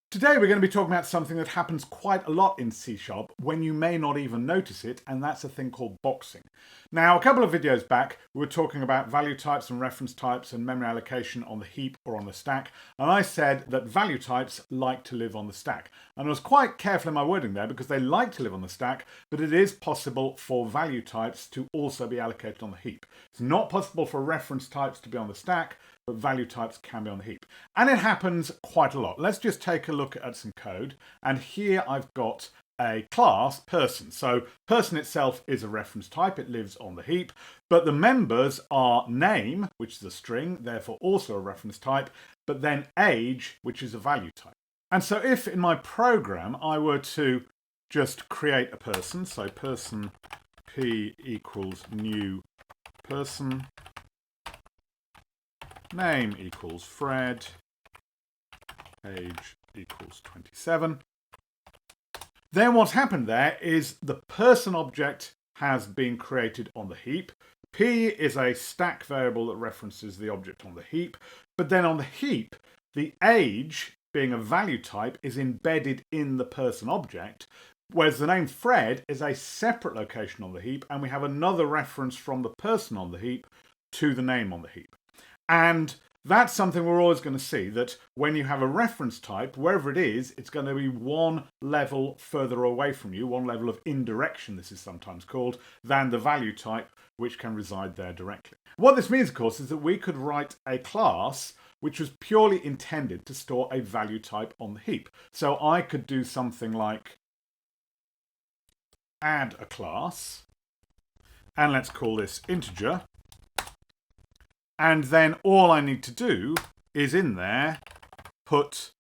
Today we're going to be talking about something that happens quite a lot in C# when you may not even notice it, and that's a thing called boxing. Now, a couple of videos back, we were talking about value types and reference types and memory allocation on the heap or on the stack, and I said that value types like to live on the stack. And I was quite careful in my wording there because they like to live on the stack, but it is possible for value types to also be allocated on the heap. It's not possible for reference types to be on the stack, but value types can be on the heap. And it happens quite a lot. Let's just take a look at some code. And here I've got a class person. So person itself is a reference type. It lives on the heap. But the members are name, which is a string, therefore also a reference type, but then age, which is a value type. And so if in my program I were to just create a person, so person p equals new person, name equals Fred, age equals 27. Then what's happened there is the person object has been created on the heap. P is a stack variable that references the object on the heap, but then on the heap, the age, being a value type, is embedded in the person object, whereas the name Fred is a separate location on the heap, and we have another reference from the person on the heap to the name on the heap. And that's something we're always going to see, that when you have a reference type, wherever it is, it's going to be one level further away from you, one level of indirection, this is sometimes called, than the value type, which can reside there directly. What this means, of course, is that we could write a class which was purely intended to store a value type on the heap. So I could do something like add a class, and let's call this integer. And then all I need to do is in there put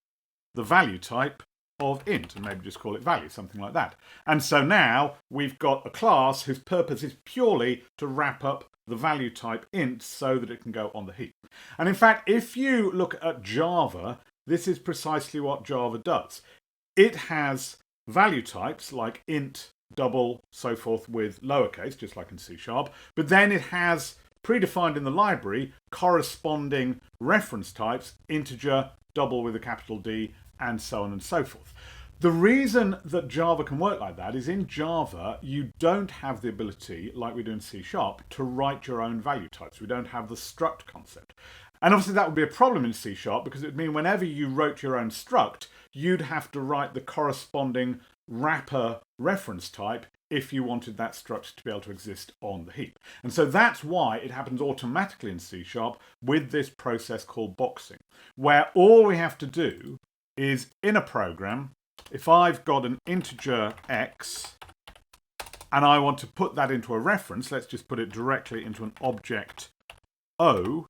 the value type of int, and maybe just call it value, something like that. And so now we've got a class whose purpose is purely to wrap up the value type int so that it can go on the heap. And in fact, if you look at Java, this is precisely what Java does. It has value types like int, double, so forth with lowercase, just like in C#, but then it has predefined in the library corresponding reference types, integer, double with a capital D, and so on and so forth. The reason that Java can work like that is in Java, you don't have the ability, like we do in C#, to write your own value types. We don't have the struct concept. And obviously that would be a problem in C# because it would mean whenever you wrote your own struct, you'd have to write the corresponding wrapper reference type if you wanted that struct to be able to exist on the heap. And so that's why it happens automatically in C# with this process called boxing, where all we have to do is in a program, if I've got an integer x and I want to put that into a reference, let's just put it directly into an object O,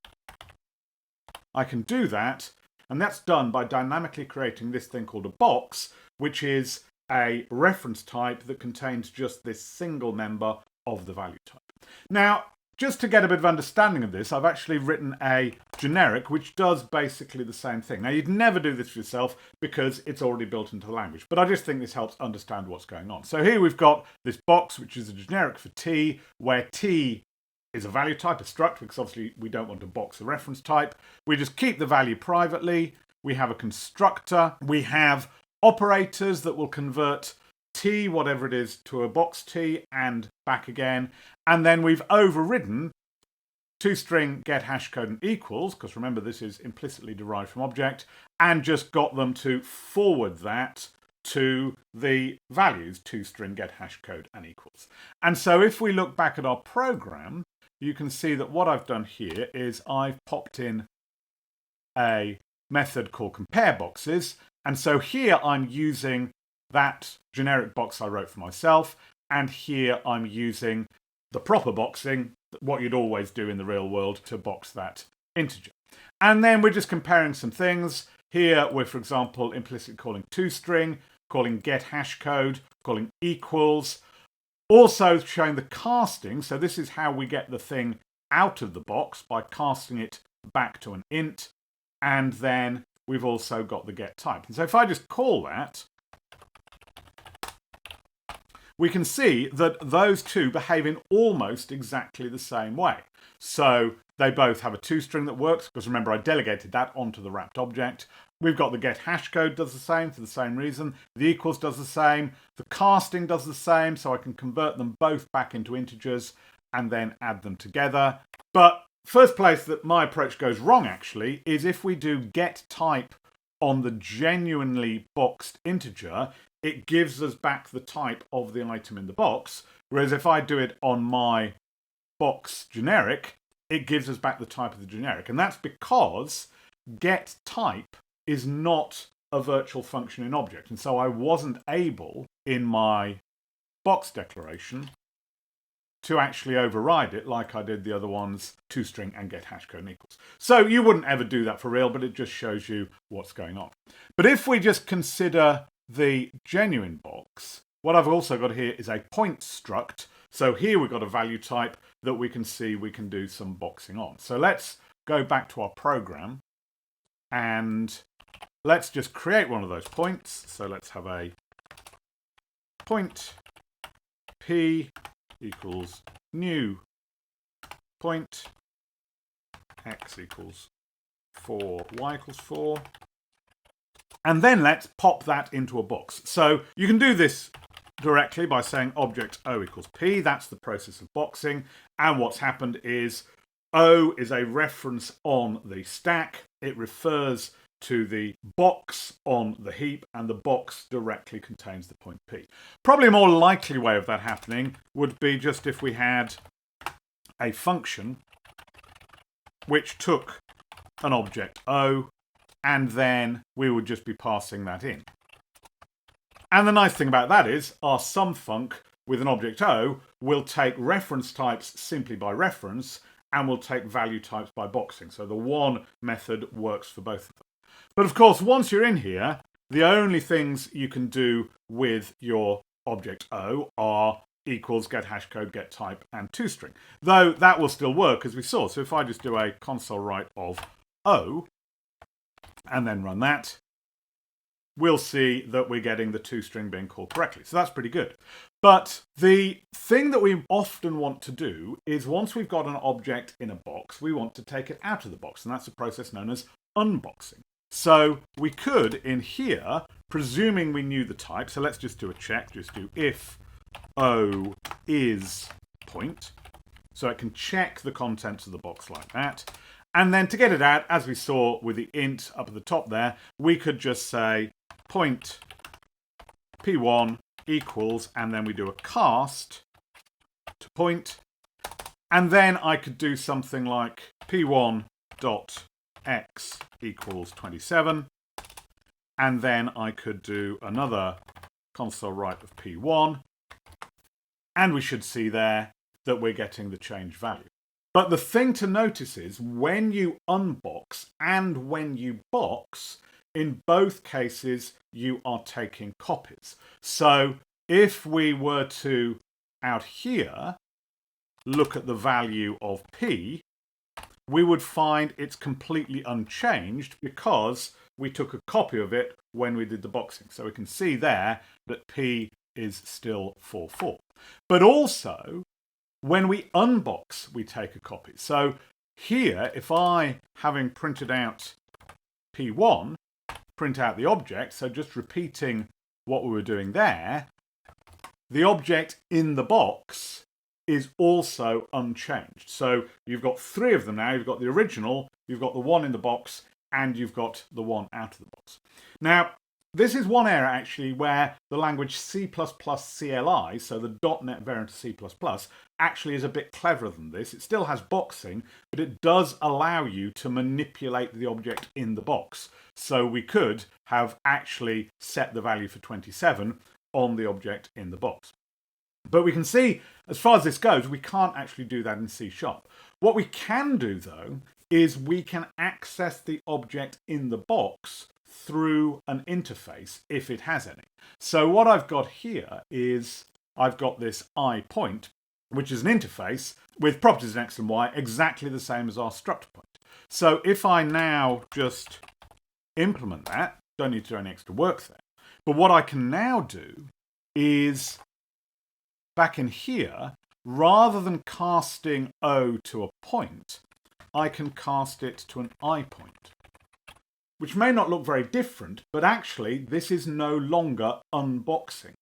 I can do that, and that's done by dynamically creating this thing called a box, which is a reference type that contains just this single member of the value type. Now, just to get a bit of understanding of this, I've actually written a generic which does basically the same thing. Now, you'd never do this yourself because it's already built into the language, but I just think this helps understand what's going on. So here we've got this box, which is a generic for T, where T is a value type, a struct, because obviously we don't want to box the reference type. We just keep the value privately. We have a constructor. We have operators that will convert T, whatever it is, to a box T and back again. And then we've overridden toString get hashcode and equals, because remember this is implicitly derived from object, and just got them to forward that to the values toString get hashcode and equals. And so if we look back at our program, you can see that what I've done here is I've popped in a method called compare boxes. And so here I'm using that generic box I wrote for myself, and here I'm using the proper boxing, what you'd always do in the real world, to box that integer. And then we're just comparing some things. Here we're, for example, implicitly calling toString, calling get hashcode, calling equals, also showing the casting. So this is how we get the thing out of the box, by casting it back to an int, and then we've also got the get type. And so if I just call that, we can see that those two behave in almost exactly the same way. So They both have a toString that works, because remember I delegated that onto the wrapped object. We've got the get hash code does the same for the same reason. The equals does the same. The casting does the same, so I can convert them both back into integers and then add them together. But first place that my approach goes wrong, actually, is if we do get type on the genuinely boxed integer, it gives us back the type of the item in the box. Whereas if I do it on my box generic, it gives us back the type of the generic. And that's because get type is not a virtual function in object. And so I wasn't able, in my box declaration, to actually override it like I did the other ones, toString and get hashcode and equals. So you wouldn't ever do that for real, but it just shows you what's going on. But if we just consider the genuine box, what I've also got here is a point struct. So here we've got a value type that we can see we can do some boxing on. So let's go back to our program and let's just create one of those points. So let's have a point p equals new point x equals 4, y equals 4. And then let's pop that into a box. So you can do this directly by saying object O equals P. That's the process of boxing. And what's happened is O is a reference on the stack. It refers to the box on the heap, and the box directly contains the point P. Probably a more likely way of that happening would be just if we had a function which took an object O, and then we would just be passing that in. And the nice thing about that is our sumfunc with an object O will take reference types simply by reference and will take value types by boxing. So the one method works for both of them. But of course, once you're in here, the only things you can do with your object O are equals, get hashcode, get type, and toString. Though that will still work, as we saw. So if I just do a console write of O and then run that, we'll see that we're getting the toString being called correctly. So that's pretty good. But the thing that we often want to do is once we've got an object in a box, we want to take it out of the box. And that's a process known as unboxing. So we could, in here, presuming we knew the type, so let's just do a check, just do if O is point. So it can check the contents of the box like that. And then to get it out, as we saw with the int up at the top there, we could just say point p1 equals, and then we do a cast to point. And then I could do something like p1 dot x equals 27. And then I could do another console write of p1. And we should see there that we're getting the change value. But the thing to notice is when you unbox and when you box, in both cases, you are taking copies. So if we were to, out here, look at the value of P, we would find it's completely unchanged because we took a copy of it when we did the boxing. So we can see there that P is still 4,4. But also, when we unbox, we take a copy. So here, if I, having printed out P1, print out the object, so just repeating what we were doing there, the object in the box is also unchanged. So you've got three of them now. You've got the original, you've got the one in the box, and you've got the one out of the box. Now, this is one area actually where the language C++ CLI, so the .NET variant of C++, actually is a bit cleverer than this. It still has boxing, but it does allow you to manipulate the object in the box. So we could have actually set the value for 27 on the object in the box. But we can see, as far as this goes, we can't actually do that in C#. What we can do, though, is we can access the object in the box through an interface, if it has any. So what I've got here is I've got this iPoint, which is an interface with properties in X and Y, exactly the same as our struct point. So if I now just implement that, don't need to do any extra work there. But what I can now do is, back in here, rather than casting O to a point, I can cast it to an I point, which may not look very different, but actually this is no longer unboxing.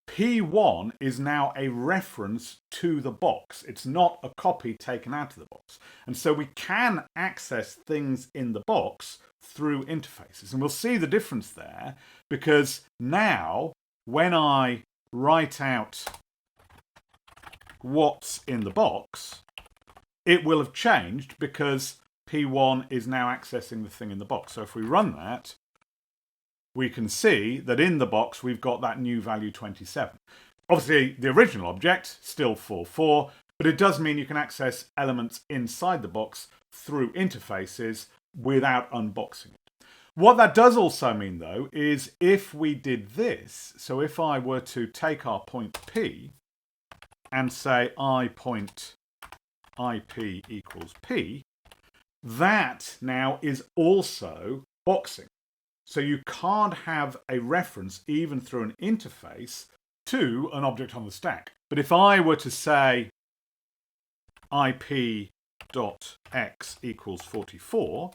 P1 is now a reference to the box. It's not a copy taken out of the box. And so we can access things in the box through interfaces. And we'll see the difference there, because now when I write out what's in the box, it will have changed because P1 is now accessing the thing in the box. So if we run that, we can see that in the box we've got that new value 27. Obviously the original object, still 44, but it does mean you can access elements inside the box through interfaces without unboxing it. What that does also mean though is if we did this, so if I were to take our point P and say I point IP equals P, that now is also boxing. So you can't have a reference even through an interface to an object on the stack. But if I were to say ip.x equals 44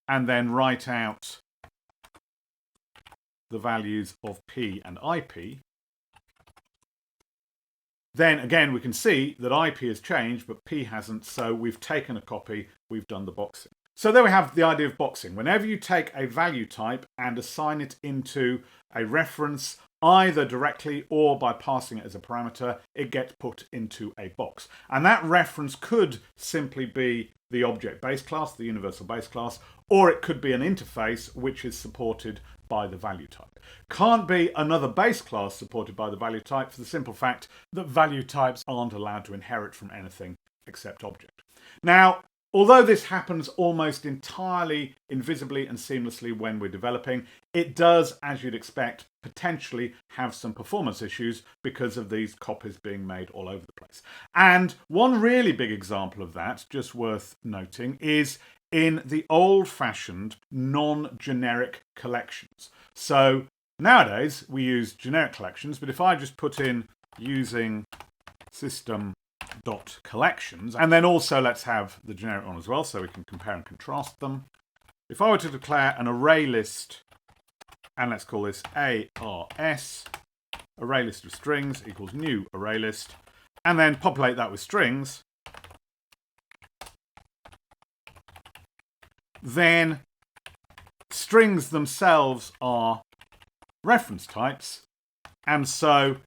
and then write out the values of P and IP, then again we can see that IP has changed but P hasn't, so we've taken a copy, we've done the boxing. So there we have the idea of boxing. Whenever you take a value type and assign it into a reference, either directly or by passing it as a parameter, it gets put into a box. And that reference could simply be the object base class, the universal base class, or it could be an interface which is supported by the value type. Can't be another base class supported by the value type for the simple fact that value types aren't allowed to inherit from anything except object. Now, although this happens almost entirely invisibly and seamlessly when we're developing, it does, as you'd expect, potentially have some performance issues because of these copies being made all over the place. And one really big example of that, just worth noting, is in the old-fashioned non-generic collections. So nowadays we use generic collections, but if I just put in using system.collections, and then also let's have the generic one as well so we can compare and contrast them. If I were to declare an array list, and let's call this ARS, array list of strings equals new array list, and then populate that with strings, then strings themselves are reference types, and so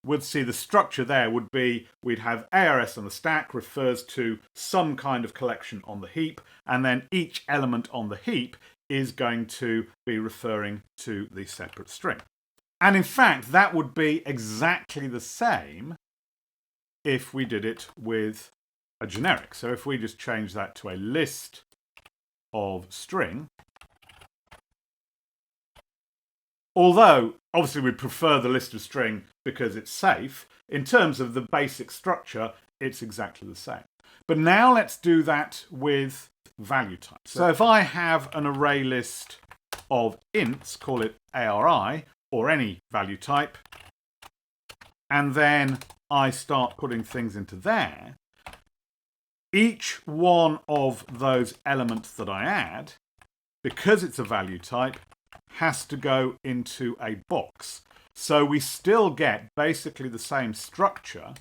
we'd see the structure there would be, we'd have ARS on the stack refers to some kind of collection on the heap, and then each element on the heap is going to be referring to the separate string. And in fact, that would be exactly the same if we did it with a generic. So if we just change that to a list of string, although obviously we prefer the list of string because it's safe, in terms of the basic structure, it's exactly the same. But now let's do that with value types. So if I have an array list of ints, call it ARI, or any value type, and then I start putting things into there, each one of those elements that I add, because it's a value type, has to go into a box. So we still get basically the same structure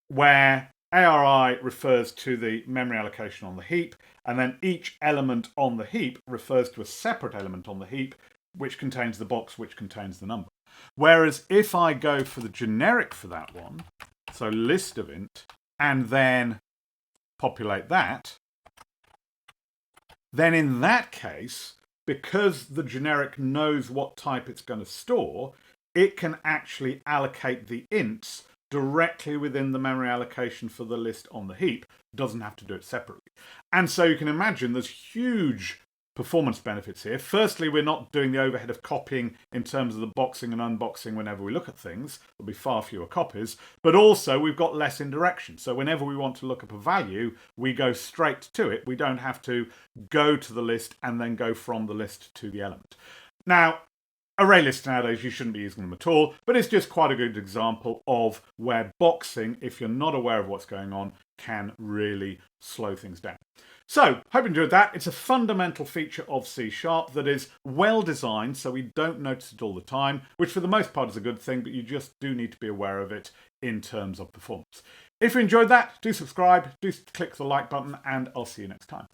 where ARI refers to the memory allocation on the heap, and then each element on the heap refers to a separate element on the heap, which contains the box, which contains the number. Whereas if I go for the generic for that one, so list of int, and then populate that, then in that case, because the generic knows what type it's going to store, it can actually allocate the ints directly within the memory allocation for the list on the heap. It doesn't have to do it separately. And so you can imagine there's huge performance benefits here. Firstly, we're not doing the overhead of copying in terms of the boxing and unboxing whenever we look at things. There'll be far fewer copies. But also, we've got less indirection. So whenever we want to look up a value, we go straight to it. We don't have to go to the list and then go from the list to the element. Now, array lists nowadays, you shouldn't be using them at all, but it's just quite a good example of where boxing, if you're not aware of what's going on, can really slow things down. So, hope you enjoyed that. It's a fundamental feature of C# that is well designed, so we don't notice it all the time, which for the most part is a good thing, but you just do need to be aware of it in terms of performance. If you enjoyed that, do subscribe, do click the like button, and I'll see you next time.